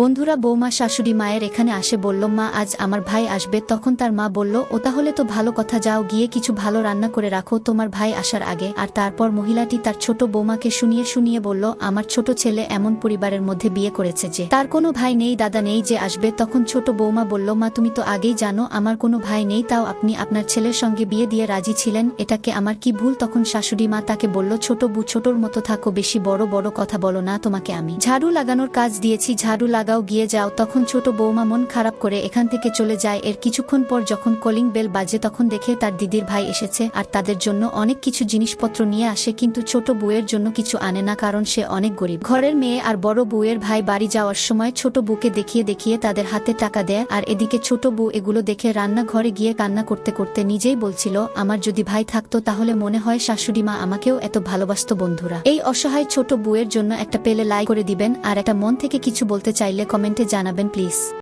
বন্ধুরা, বৌমা শাশুড়ি মায়ের এখানে আসে বলল, মা আজ আমার ভাই আসবে। তখন তার মা বলল, ও তাহলে তো ভালো কথা, যাও গিয়ে কিছু ভালো রান্না করে রাখো তোমার ভাই আসার আগে। আর তারপর মহিলাটি তার ছোট বৌমাকে শুনিয়ে শুনিয়ে বলল, আমার ছোট ছেলে এমন পরিবারের মধ্যে বিয়ে করেছে যে তার কোনো ভাই নেই, দাদা নেই যে আসবে। তখন ছোট বৌমা বলল, মা তুমি তো আগেই জানো আমার কোনো ভাই নেই, তাও আপনি আপনার ছেলের সঙ্গে বিয়ে দিয়ে রাজি ছিলেন, এটাকে আমার কি ভুল? তখন শাশুড়ি মা তাকে বলল, ছোট বউ ছোটর মতো থাকো, বেশি বড় বড় কথা বলো না, তোমাকে আমি ঝাড়ু লাগানোর কাজ দিয়েছি, ঝাড়ু লাগাও গিয়ে যাও। তখন ছোট বৌমা মন খারাপ করে এখান থেকে চলে যায়। এর কিছুক্ষণ পর যখন কলিং বেল বাজে তখন দেখে তার দিদির ভাই এসেছে আর তাদের জন্য অনেক কিছু জিনিসপত্র নিয়ে আসে, কিন্তু ছোট বউয়ের জন্য কিছু আনে না, কারণ সে অনেক গরিব ঘরের মেয়ে। আর বড় বউয়ের ভাই বাড়ি যাওয়ার সময় ছোট বউকে দেখিয়ে দেখিয়ে তাদের হাতে টাকা দেয়। আর এদিকে ছোট বউ এগুলো দেখে রান্নাঘরে গিয়ে কান্না করতে করতে নিজেই বলছিল, আমার যদি ভাই থাকতো তাহলে মনে হয় শাশুড়ি মা আমাকেও এত ভালোবাসতো। বন্ধুরা, এই অসহায় ছোট বউয়ের জন্য একটা পেলে লাইক করে দিবেন, আর একটা মন থেকে কিছু বলতে চাইলে কমেন্টে জানাবেন প্লিজ।